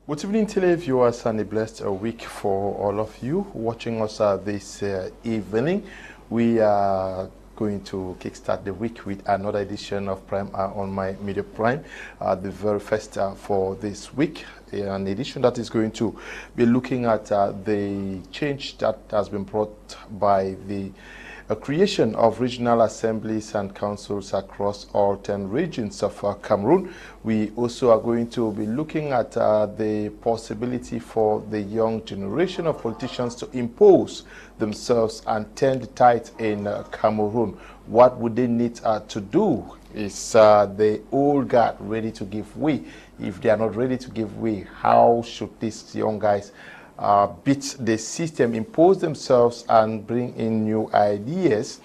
Good evening, televiewers, and a blessed week for all of you watching us this evening. We are going to kickstart the week with another edition of Prime on My Media Prime, the very first for this week. An edition that is going to be looking at the change that has been brought by the creation of regional assemblies and councils across all 10 regions of Cameroon. We also are going to be looking at the possibility for the young generation of politicians to impose themselves and turn the tide in Cameroon. What would they need to do? Is the old guard ready to give way? If they are not ready to give way, how should these young guys beat the system, impose themselves, and bring in new ideas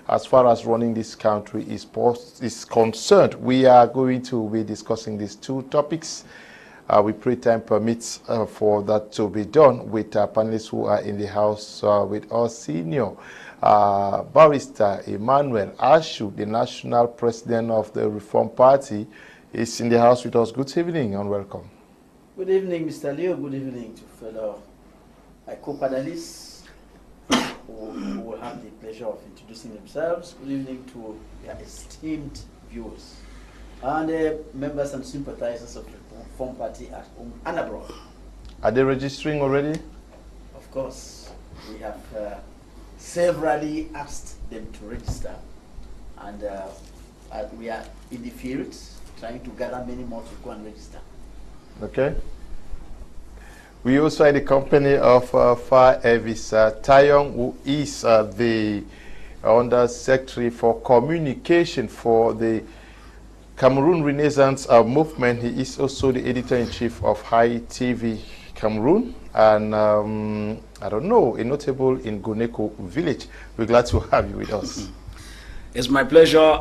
as far as running this country is concerned? We are going to be discussing these two topics. We pray time permits for that to be done with panelists who are in the house with us. Senior Barrister Emmanuel Ashu, the National President of the Reform Party, is in the house with us. Good evening and welcome. Good evening, Mr. Leo. Good evening to fellow co-panelists who will have the pleasure of introducing themselves. Good evening to their esteemed viewers and members and sympathizers of the Reform Party at home and abroad. Are they registering already? Of course. We have severally asked them to register, and we are in the field trying to gather many more to go and register. Okay. We also had the company of Far Evis Tayong, who is the Under Secretary for Communication for the Cameroon Renaissance Movement. He is also the Editor-in-Chief of High TV Cameroon, and I don't know, a notable in Goneko village. We're glad to have you with us. It's my pleasure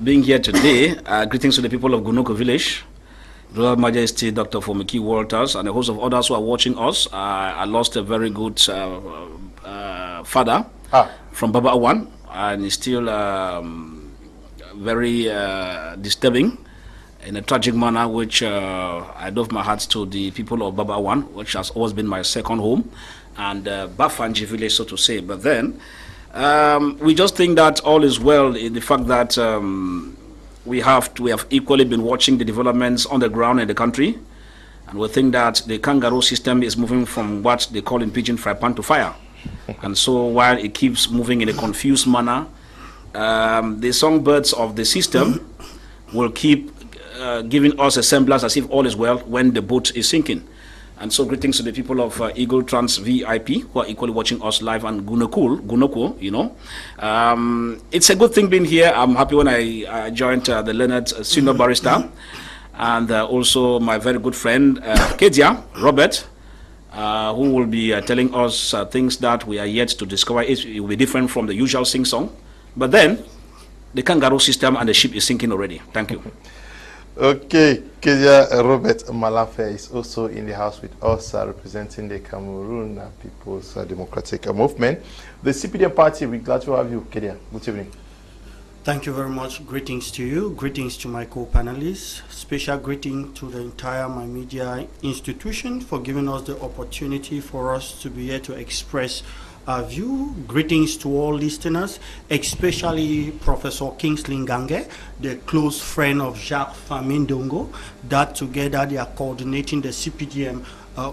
being here today. Greetings to the people of Goneko village. Royal Majesty Dr. Fomiki Walters and a host of others who are watching us. I lost a very good father from Baba Ewane, and it's still very disturbing in a tragic manner, which I doff my heart to the people of Baba Ewane, which has always been my second home, and Bafanji village, so to say. But then we just think that all is well in the fact that we have equally been watching the developments on the ground in the country, and we think that the kangaroo system is moving from what they call in pidgin fry pan to fire. And so while it keeps moving in a confused manner, the songbirds of the system will keep giving us a semblance as if all is well when the boat is sinking. And so greetings to the people of Eagle Trans VIP who are equally watching us live on Gunoko, you know. It's a good thing being here. I'm happy when I joined the Leonard Senior Barrister, and also my very good friend, Kedia Robert, who will be telling us things that we are yet to discover. It will be different from the usual sing-song. But then, the kangaroo system and the ship is sinking already. Thank you. Okay, Kedia Robert Malafe is also in the house with us, representing the Cameroon People's Democratic Movement. The CPDM party, we're glad to have you, Kedia. Good evening. Thank you very much. Greetings to you. Greetings to my co-panelists. Special greeting to the entire My Media institution for giving us the opportunity for us to be here to express our view. Greetings to all listeners, especially Professor Kingsley Ngange, the close friend of Jacques Famindongo, that together they are coordinating the CPDM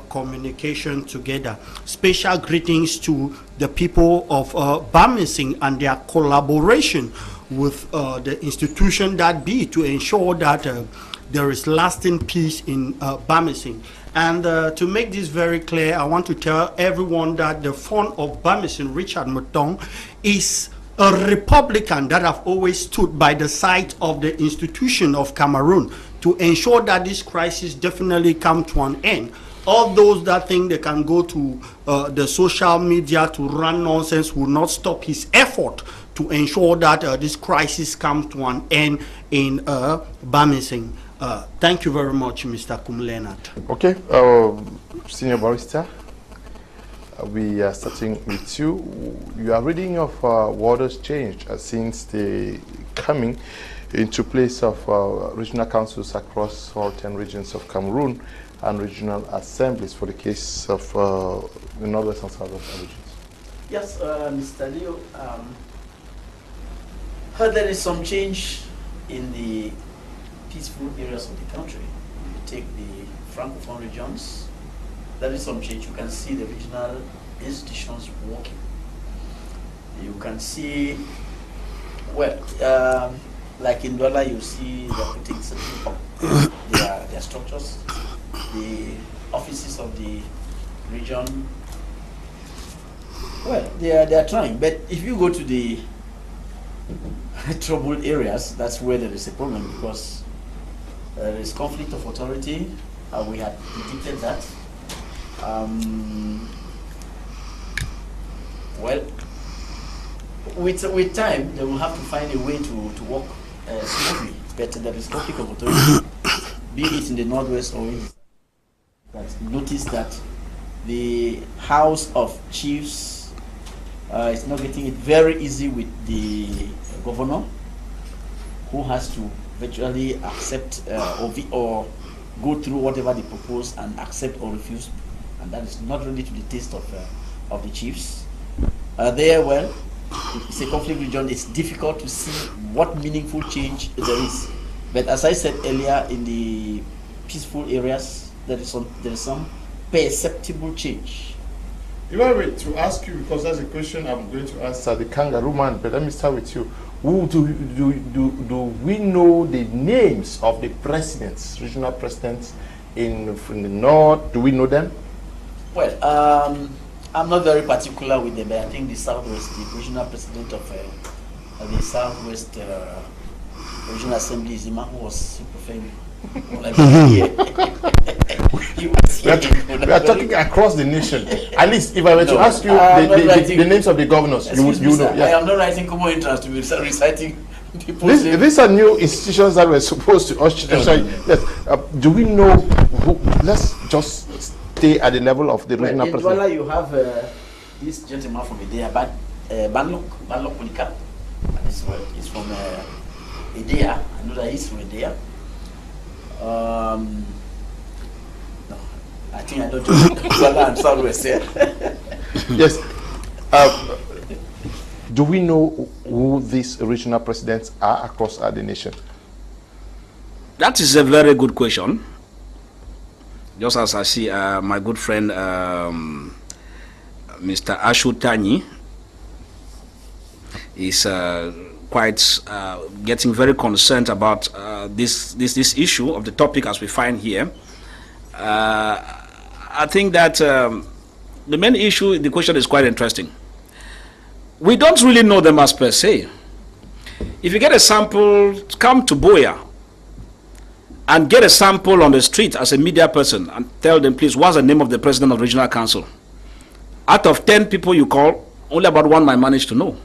communication together. Special greetings to the people of Bamising and their collaboration with the institution that be to ensure that there is lasting peace in Bamising. And to make this very clear, I want to tell everyone that the founder of Bamising, Richard Mutong, is a Republican that have always stood by the side of the institution of Cameroon to ensure that this crisis definitely come to an end. All those that think they can go to the social media to run nonsense will not stop his effort to ensure that this crisis comes to an end in Bamising. Thank you very much, Mr. Kum Leanard. Okay, Senior Barrister, we are starting with you. You are reading of what has changed since the coming into place of regional councils across all 10 regions of Cameroon. and regional assemblies for the case of the northwest and southwest regions. Yes, Mr. Leo, there is some change in the peaceful areas of the country. You take the Francophone regions, there is some change. You can see the regional institutions working. You can see, well, like in Douala, you see they're putting something up their structures, the offices of the region. Well, they are trying, but if you go to the troubled areas, that's where there is a problem, because there is conflict of authority. We had predicted that. Well, with time, they will have to find a way to work smoothly. But there is conflict of authority, be it in the northwest or in that. Notice that the House of Chiefs is not getting it very easy with the governor, who has to virtually accept or go through whatever they propose and accept or refuse, and that is not really to the taste of the chiefs. Well, it's a conflict region. It's difficult to see what meaningful change there is. But as I said earlier, in the peaceful areas, there is some perceptible change. Ewane, to ask you, because that's a question I'm going to answer the kangaroo man, but let me start with you. Who do we know the names of the presidents, regional presidents from the north? Do we know them? Well, I'm not very particular with them, but I think the Southwest, the regional president of the Southwest Regional Assembly is the man who was super famous. We are talking across the nation. At least, if I were to ask you the names of the governors, you know. Yeah. I am not writing common interest to be reciting people's names. These are new institutions that were supposed to usher. Yes. Do we know who? Let's just stay at the level of the regional president. In Douala, you have this gentleman from Idea, Banlok Kulika. He's from Idea. I know that he's from Idea. No, I think I don't know Douala and Southwest here. Yes. Do we know who these regional presidents are across the nation? That is a very good question. Just as I see my good friend Mr. Ashutani is quite getting very concerned about this issue of the topic as we find here. I think that the main issue, the question is quite interesting. We don't really know them as per se. If you get a sample, come to Boya and get a sample on the street as a media person and tell them, please, what's the name of the president of the regional council? Out of 10 people you call, only about one might manage to know.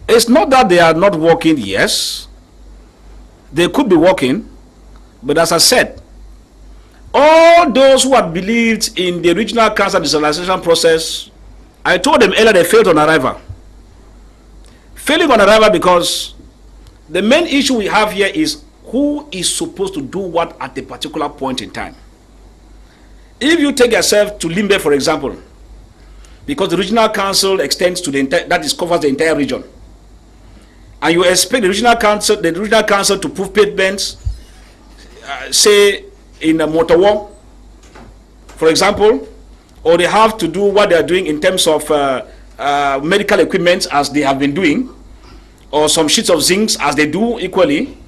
It's not that they are not working, yes. They could be working, but as I said, all those who had believed in the regional council decentralization process, I told them earlier they failed on arrival. Failing on arrival because the main issue we have here is who is supposed to do what at a particular point in time. If you take yourself to Limbe, for example, because the regional council extends to the entire, that is covers the entire region, and you expect the regional council to prove pavements, say in a Motowo, for example, or they have to do what they are doing in terms of medical equipment as they have been doing, or some sheets of zincs as they do equally.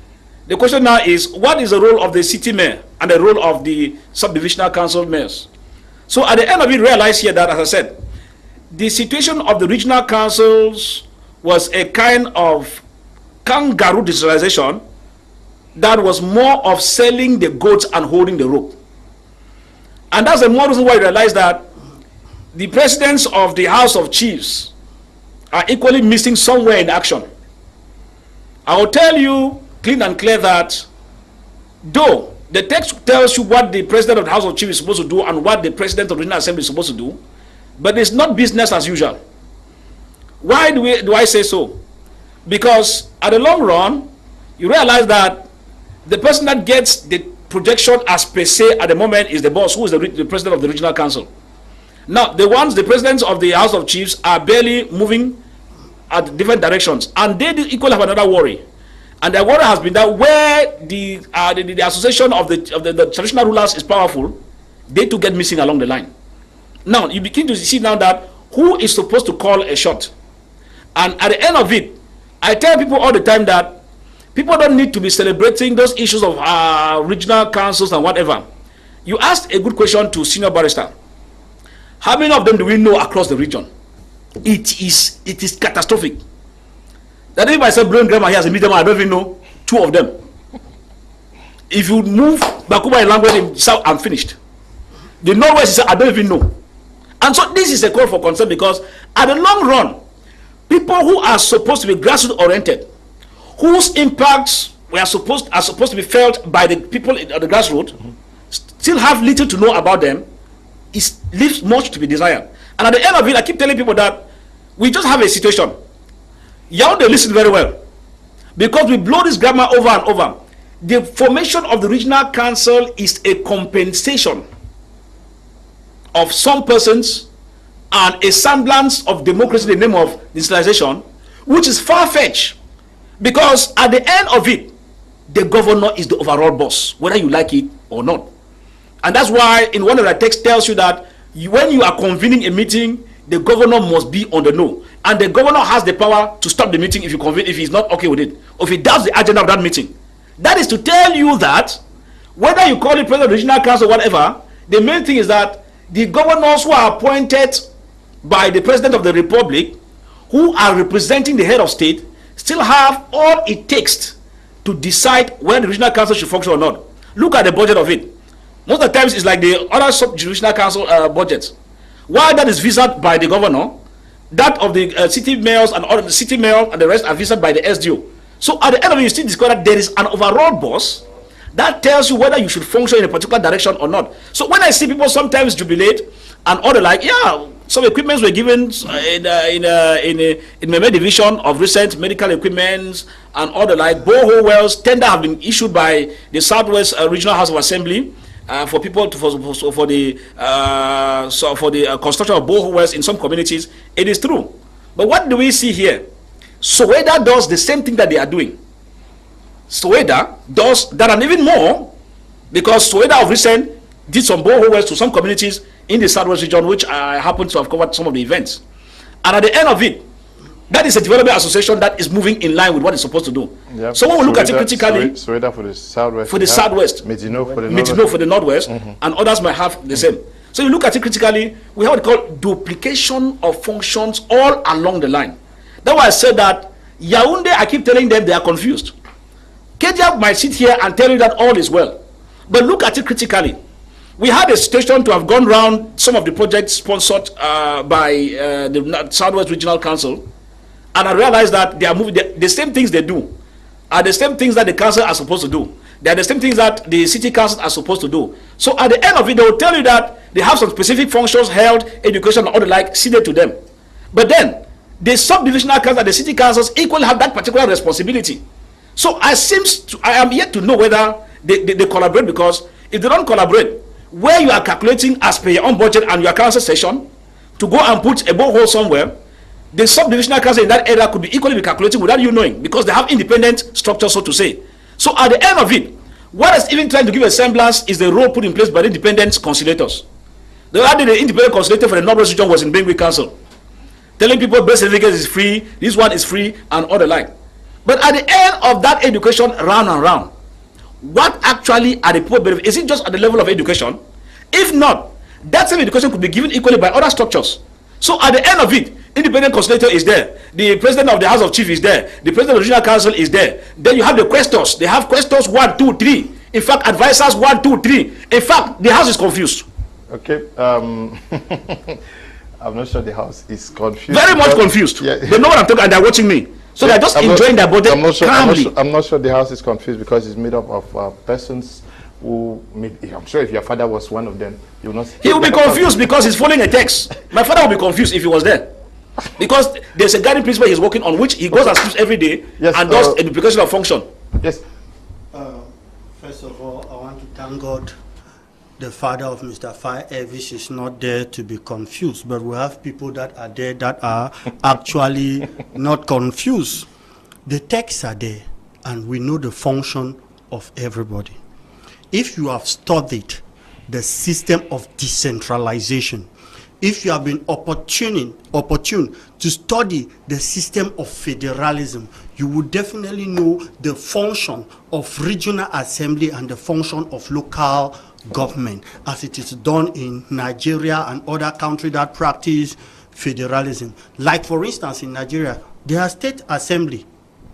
The question now is, what is the role of the city mayor and the role of the subdivisional council mayors? So at the end of it, realize here that, as I said, the situation of the regional councils was a kind of kangaroo decentralization that was more of selling the goats and holding the rope. And that's the more reason why I realize that the presidents of the House of Chiefs are equally missing somewhere in action. I will tell you clean and clear that though the text tells you what the president of the House of Chiefs is supposed to do and what the president of the Regional Assembly is supposed to do, but it's not business as usual. Why do I say so? Because at the long run, you realize that the person that gets the projection as per se at the moment is the boss, who is the president of the regional council. Now, the presidents of the House of Chiefs are barely moving at different directions, and they equally have another worry. And the worry has been that where the association of the traditional rulers is powerful, they too get missing along the line. Now, you begin to see now that who is supposed to call a shot. And at the end of it, I tell people all the time that people don't need to be celebrating those issues of regional councils and whatever. You asked a good question to senior barrister. How many of them do we know across the region? It is catastrophic. That if I say brain grammar here as a medium, I don't even know 2 of them. If you move Bakuba in language in South, I'm finished. The Northwest, I don't even know. And so this is a call for concern, because at the long run, people who are supposed to be grassroots oriented, whose impacts are supposed to be felt by the people at the grassroots, still have little to know about them. It leaves much to be desired. And at the end of it, I keep telling people that we just have a situation. Yaoundé listen very well, because we blow this grammar over and over. The formation of the regional council is a compensation of some persons and a semblance of democracy in the name of decentralization, which is far-fetched, because at the end of it, the governor is the overall boss, whether you like it or not. And that's why in one of the texts tells you that when you are convening a meeting, the governor must be on the know, and the governor has the power to stop the meeting if you convene, if he's not okay with it, or if he doubts the agenda of that meeting. That is to tell you that whether you call it president of the regional council or whatever, the main thing is that the governors who are appointed by the president of the republic, who are representing the head of state, still have all it takes to decide whether the regional council should function or not. Look at the budget of it. Most of the times it's like the other sub-regional council budgets. While that is visited by the governor, that of the city mayors and all the city mayor and the rest are visited by the SDO. So at the end of it, you still discover that there is an overall boss that tells you whether you should function in a particular direction or not. So when I see people sometimes jubilate and all the like, yeah, some equipments were given in my division of recent medical equipments and all the like. Borehole wells tender have been issued by the Southwest Regional House of Assembly for people for the construction of borehole wells in some communities. It is true, but what do we see here? Soweto does the same thing that they are doing. Soweto does that and even more, because Soweto of recent did some borehole wells to some communities in the Southwest region, which I happen to have covered some of the events. And at the end of it, that is a development association that is moving in line with what it's supposed to do. Yep. So when we look at it critically, Soweto for the Southwest, Medino for the Northwest, and others might have the same. So you look at it critically, we have what we call duplication of functions all along the line. That's why I said that Yaoundé, I keep telling them they are confused. Kedia might sit here and tell you that all is well, but look at it critically. We had a situation to have gone round some of the projects sponsored by the Southwest Regional Council, and I realized that they are moving the same things they do are the same things that the council are supposed to do. They are the same things that the city councils are supposed to do. So at the end of it, they will tell you that they have some specific functions, health, education, and all the like, ceded to them. But then the subdivisional councils and the city councils equally have that particular responsibility. So I am yet to know whether they collaborate, because if they don't collaborate, where you are calculating as per your own budget and your council session to go and put a borehole somewhere, the subdivisional council in that area could be equally be calculating without you knowing, because they have independent structure, so to say. So at the end of it, what is even trying to give a semblance is the role put in place by the independent conciliators. The other day, the independent conciliator for the Northwest region was in Benue Council, telling people birth certificate is free, this one is free, and all the like. But at the end of that education, round and round, what actually are the poor benefits? Is it just at the level of education? If not, that same education could be given equally by other structures. So at the end of it, independent conciliator is there, the president of the House of Chiefs is there, the president of the Regional Council is there. Then you have the questors. They have questors 1, 2, 3. In fact, advisors 1, 2, 3. In fact, the House is confused. Okay. I'm not sure the House is confused. Very much confused. Yeah. They know what I'm talking, and they're watching me. So they're just enjoying their budget calmly. I'm not sure the House is confused, because it's made up of persons who I'm sure if your father was one of them, you will not. He will be confused because he's following a text. My father will be confused if he was there, because there's a guiding principle he's working on, which he goes and sleeps every day, yes, and does a duplication of function. Yes. First of all, I want to thank God. The father of Mr. Fire Elvis is not there to be confused, but we have people that are there that are actually not confused. The texts are there, and we know the function of everybody. If you have studied the system of decentralization, if you have been opportune to study the system of federalism, you would definitely know the function of regional assembly and the function of local government as it is done in Nigeria and other countries that practice federalism. Like for instance in Nigeria, there are state assembly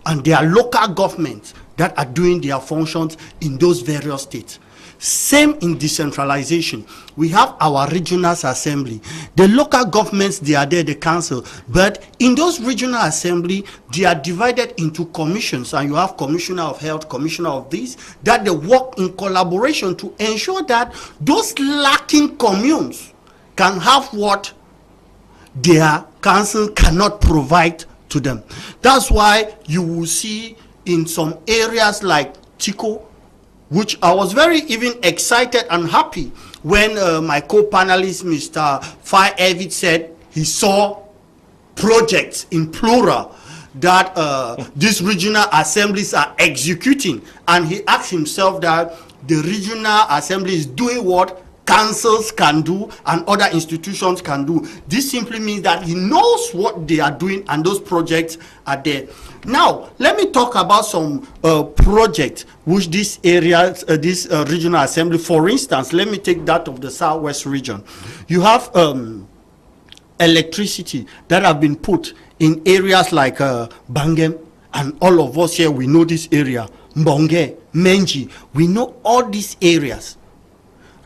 and there are local governments that are doing their functions in those various states. Same in decentralization. We have our regional assembly. The local governments, they are there, the council. But in those regional assembly, they are divided into commissions. And you have commissioner of health, commissioner of this, that they work in collaboration to ensure that those lacking communes can have what their council cannot provide to them. That's why you will see in some areas like Tico, which I was very even excited and happy when my co-panelist, Mr. Fire Evid, said he saw projects in plural that these regional assemblies are executing. And he asked himself that the regional assembly is doing what councils can do and other institutions can do. This simply means that he knows what they are doing and those projects are there. Now, let me talk about some projects which this area, this regional assembly, for instance, let me take that of the Southwest region. You have electricity that have been put in areas like Bangem, and all of us here, we know this area, Mbonge, Menji, we know all these areas.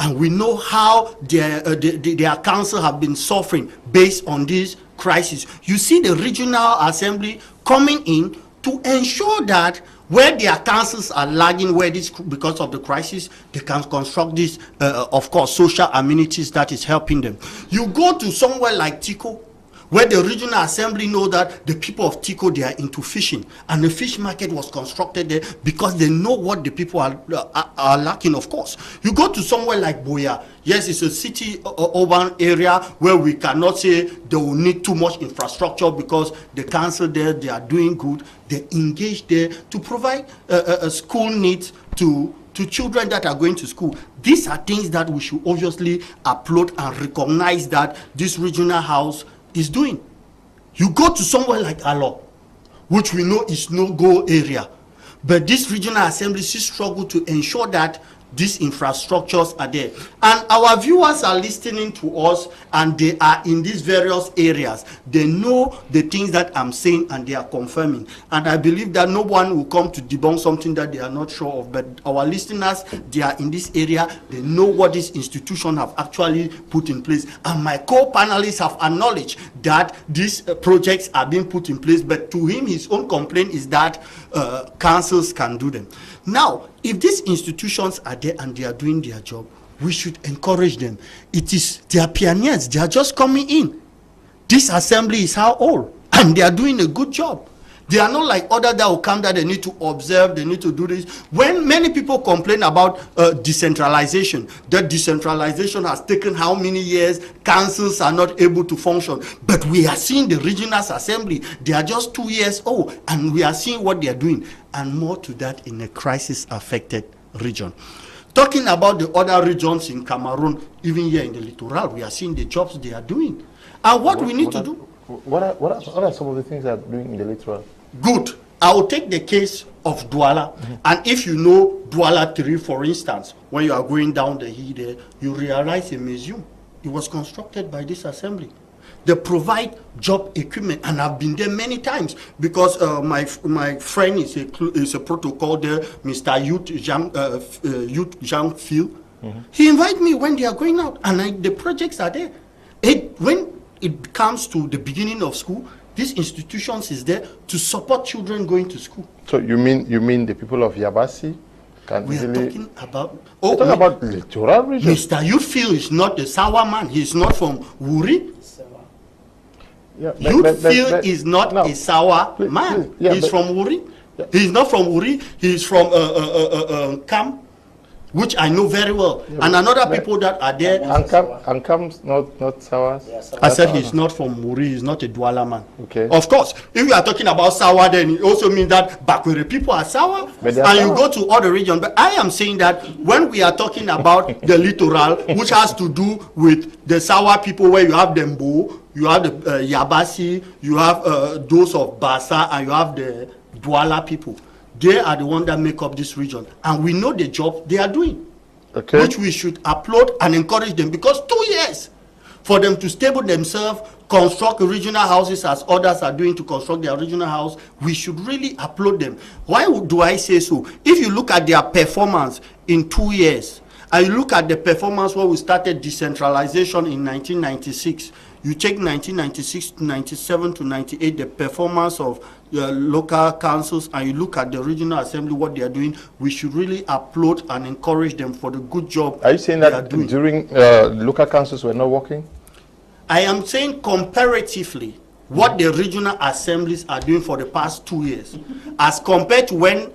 And we know how their council have been suffering based on this crisis. You see the regional assembly coming in to ensure that where their councils are lagging, where this because of the crisis, they can construct this, of course, social amenities that is helping them. You go to somewhere like Tico, where the regional assembly know that the people of Tico, they are into fishing, and the fish market was constructed there because they know what the people are lacking, of course. You go to somewhere like Boya, yes, it's a city urban area where we cannot say they will need too much infrastructure because the council there, they are doing good. They engage there to provide a school needs to children that are going to school. These are things that we should obviously applaud and recognize that this regional house is doing. You go to somewhere like Alo, which we know is no-go area, but this regional assembly still struggle to ensure that these infrastructures are there. And our viewers are listening to us, and they are in these various areas. They know the things that I'm saying, and they are confirming. And I believe that no one will come to debunk something that they are not sure of. But our listeners, they are in this area. They know what this institution have actually put in place. And my co-panelists have acknowledged that these projects are being put in place. But to him, his own complaint is that councils can do them. Now, if these institutions are there and they are doing their job, we should encourage them. It is their pioneers. They are just coming in. This assembly is how old, and they are doing a good job. They are not like others that will come that they need to observe, they need to do this. When many people complain about decentralization, that decentralization has taken how many years, councils are not able to function. But we are seeing the regional assembly, they are just 2 years old, and we are seeing what they are doing. And more to that in a crisis-affected region. Talking about the other regions in Cameroon, even here in the littoral, we are seeing the jobs they are doing. And what we need to do. What are some of the things they are doing in the littoral? Good. I will take the case of Douala. And if you know Douala 3, for instance, when you are going down the hill there, you realize a museum. It was constructed by this assembly. They provide job equipment, and I've been there many times because my friend is a protocol there, Mr. Youth Jean Phil. He invited me when they are going out, and the projects are there. When it comes to the beginning of school, these institutions is there to support children going to school. So you mean the people of Yabasi can we easily... are talking about... Oh, talking about the littoral region. Mr. Youthfield is not a Sawa man. He's not from Wuri. Yeah, Youthfield is not a Sawa man. Yeah, he's from Wuri. Yeah. He's not from Wuri. He's from which I know very well, and another people that are there. And Kam's not Sawas? I said he's not from Muri, he's not a Douala man. Okay. Of course, if you are talking about Sawa, then it also means that Bakwere people are Sawa, and you go to other regions. But I am saying that when we are talking about the littoral, which has to do with the Sawa people, where you have the Mbo, you have the Yabasi, you have those of Basa, and you have the Douala people. They are the ones that make up this region, and we know the job they are doing, which we should applaud and encourage them, because 2 years for them to stable themselves, construct regional houses as others are doing to construct their regional house, we should really applaud them. Why do I say so? If you look at their performance in 2 years, and you look at the performance where we started decentralization in 1996, you take 1996 to 97 to 98, the performance of local councils, and you look at the regional assembly, what they are doing, we should really applaud and encourage them for the good job. Are you saying that during local councils were not working? I am saying comparatively, what the regional assemblies are doing for the past 2 years, as compared to when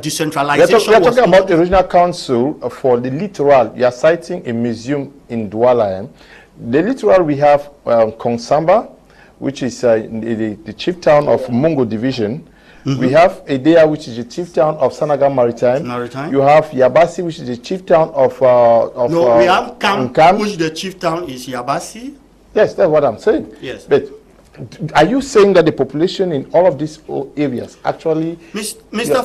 decentralization we are talking about the regional council for the littoral. You are citing a museum in Douala. The littoral, we have Kongsamba, which is the chief town of Mungo Division. We have Edea, which is the chief town of Sanaga Maritime. You have Yabasi, which is the chief town of we have Kam, which the chief town is Yabasi. Yes, that's what I'm saying. Yes. But are you saying that the population in all of these areas actually... Mr.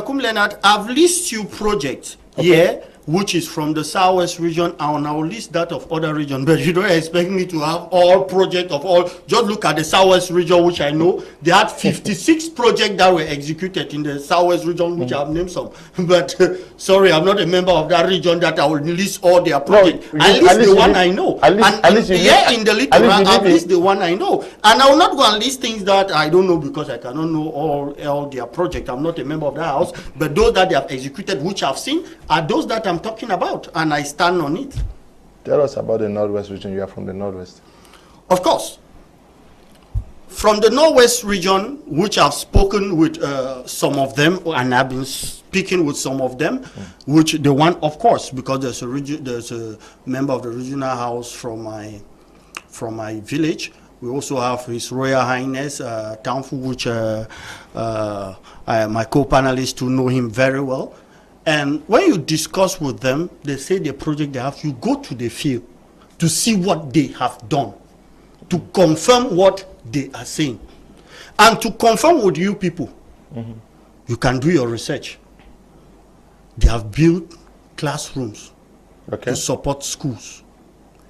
Kum Leanard, I've listed you projects here, which is from the Southwest region, and I will list that of other regions. But you don't expect me to have all projects of all. Just look at the Southwest region, which I know. They had 56 projects that were executed in the Southwest region, which I've named some. But sorry, I'm not a member of that region that I will list all their projects. I list the one I know. In the littoral, I've list the one I know. And I will not go and list things that I don't know, because I cannot know all their projects. I'm not a member of that house. But those that they have executed, which I've seen, are those that I'm talking about, and I stand on it. Tell us about the Northwest region. You are from the Northwest. Of course. From the Northwest region, which I've spoken with some of them, and I've been speaking with some of them, which the one, of course, because there's a member of the regional house from my village. We also have His Royal Highness Tanfu, which my co-panelists to know him very well. And when you discuss with them, they say the project they have, you go to the field to see what they have done, to confirm what they are saying. And to confirm with you people, you can do your research. They have built classrooms to support schools.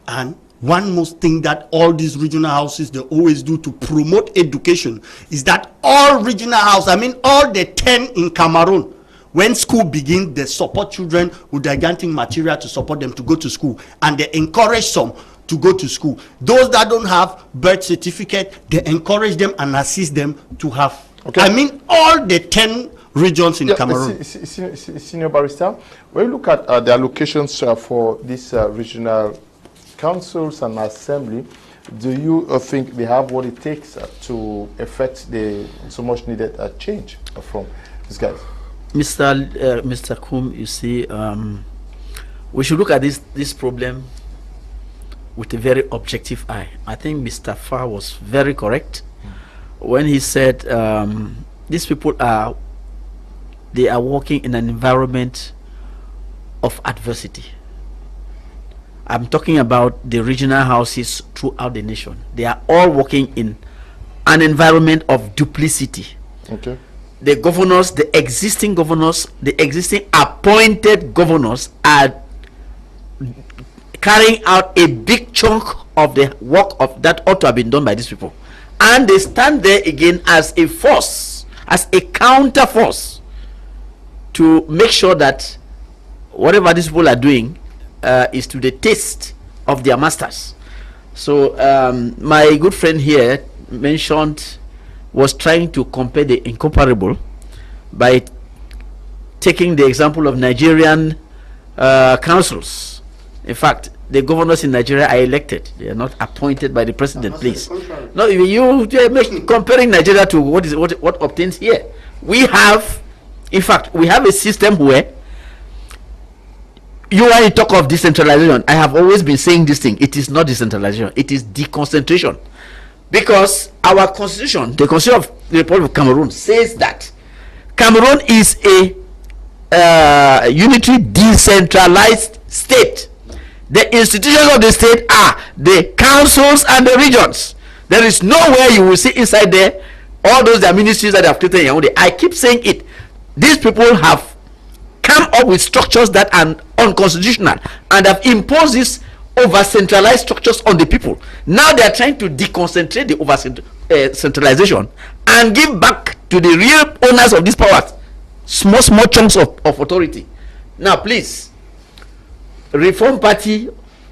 And one most thing that all these regional houses, they always do to promote education is that all regional houses, I mean all the 10 in Cameroon, when school begins, they support children with gigantic material to support them to go to school, and they encourage some to go to school. Those that don't have birth certificate, they encourage them and assist them to have. I mean, all the 10 regions in Cameroon. Senior Barrister, when you look at the allocations for these regional councils and assembly, do you think they have what it takes to effect the so much needed change from these guys? Mr. Kum, you see, we should look at this problem with a very objective eye. I think Mr. Farr was very correct when he said these people are working in an environment of adversity. I'm talking about the regional houses throughout the nation. They are all working in an environment of duplicity. Okay. The governors, the existing appointed governors are carrying out a big chunk of the work of that ought to have been done by these people. And they stand there again as a force, as a counter force, to make sure that whatever these people are doing is to the taste of their masters. So my good friend here was trying to compare the incomparable by taking the example of Nigerian councils. In fact, the governors in Nigeria are elected. They are not appointed by the president, please. No, you are comparing Nigeria to what obtains here. We have In fact, we have a system where you want to talk of decentralization. I have always been saying this thing. It is not decentralization. It is deconcentration. Because our constitution, the constitution of the Republic of Cameroon, says that Cameroon is a unitary decentralized state. The institutions of the state are the councils and the regions. There is nowhere you will see inside there all those their ministries that they have created in Yaoundé. I keep saying it. These people have come up with structures that are unconstitutional and have imposed these over centralized structures on the people. Now they are trying to deconcentrate the over centralization and give back to the real owners of these powers small chunks of authority. Now please, Reform Party,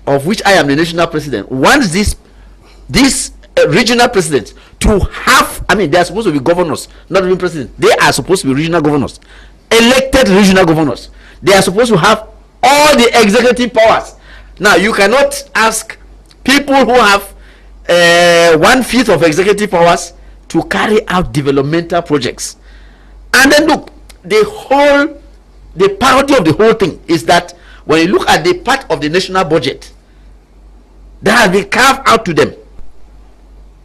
of which I am the national president, wants this regional president to have, I mean, they are supposed to be governors, not even presidents. They are supposed to be regional governors, elected regional governors. They are supposed to have all the executive powers. Now you cannot ask people who have 1/5 of executive powers to carry out developmental projects. And then look, the parody of the whole thing is that when you look at the part of the national budget that has been carved out to them,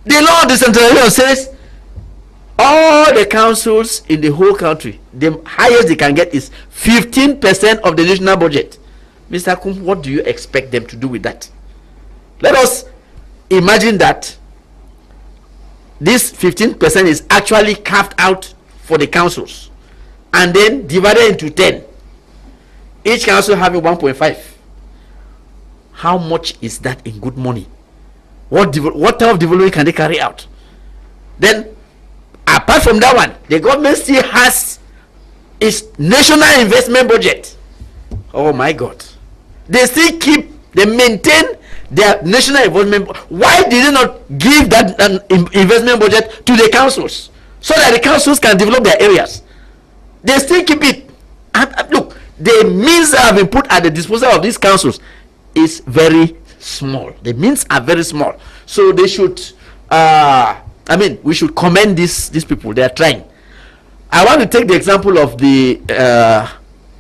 the law of decentralization says all the councils in the whole country, the highest they can get is 15% of the national budget. Mr. Kum, what do you expect them to do with that? Let us imagine that this 15% is actually carved out for the councils and then divided into 10. Each council having 1.5. How much is that in good money? What type of development can they carry out? Then, apart from that one, the government still has its national investment budget. Oh my God. They maintain their national investment. Why did they not give that investment budget to the councils so that the councils can develop their areas? They still keep it. And look, the means that have been put at the disposal of these councils is very small. The means are very small. So they should, we should commend these people. They are trying. I want to take the example of the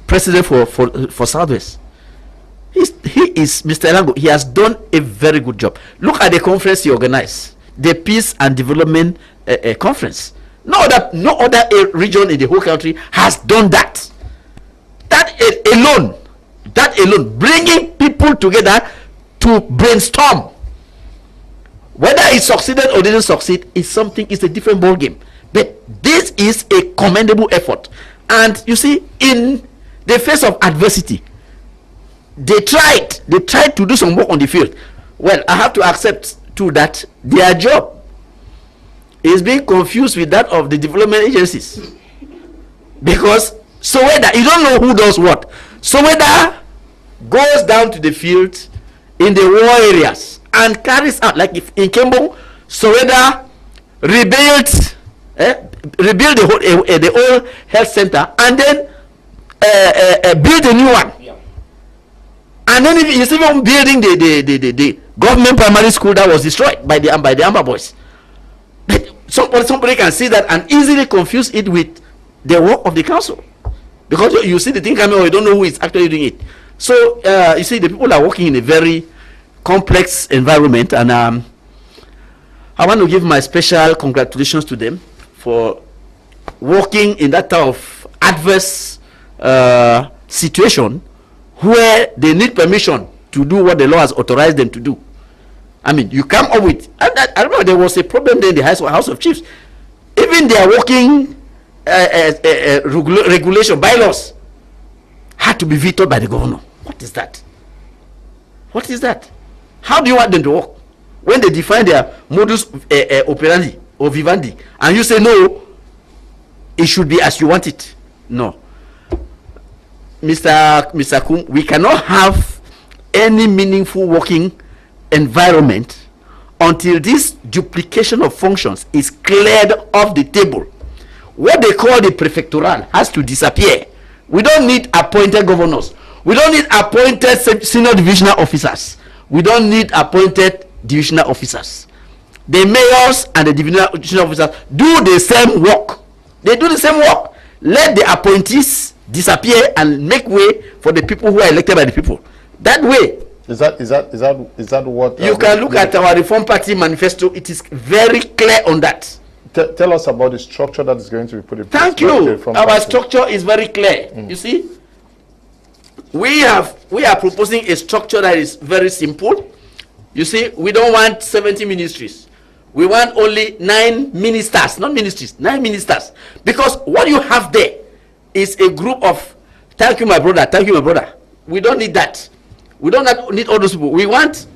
president for Southwest. He is Mr. Elango. He has done a very good job. Look at the conference he organized, the Peace and Development Conference. No other region in the whole country has done that. That alone, bringing people together to brainstorm. Whether it succeeded or didn't succeed is a different ball game. But this is a commendable effort. And you see, in the face of adversity, they tried to do some work on the field. Well, I have to accept too that their job is being confused with that of the development agencies. Because Soweda, you don't know who does what. Soweda goes down to the field in the war areas and carries out, like if in Kembo, Soweda rebuilt the old health center and then build a new one. Yeah. And then he's even building the government primary school that was destroyed by the Amba boys. But somebody can see that and easily confuse it with the work of the council, because you see the thing coming, or you don't know who is actually doing it. So you see, the people are working in a very complex environment, and I want to give my special congratulations to them for working in that type of adverse situation where they need permission to do what the law has authorized them to do. I mean, you come up with, I remember there was a problem there in the House of Chiefs. Even their working regulation, bylaws, had to be vetoed by the governor. What is that? What is that? How do you want them to work when they define their modus operandi or vivendi and you say no, it should be as you want it? No, Mr. Kum, we cannot have any meaningful working environment until this duplication of functions is cleared off the table. What they call the prefectural has to disappear. We don't need appointed governors. We don't need appointed senior divisional officers. We don't need appointed divisional officers. The mayors and the divisional officers do the same work. They do the same work. let the appointees disappear and make way for the people who are elected by the people. That way. Is that what you can look at our Reform Party manifesto? It is very clear on that. Tell us about the structure that is going to be put in place. Thank you. Our structure is very clear. You see, we are proposing a structure that is very simple. You see, we don't want 70 ministries. We want only 9 ministers, not ministries, 9 ministers. Because what you have there is a group of, thank you, my brother, thank you, my brother. We don't need that. We don't need all those people. We want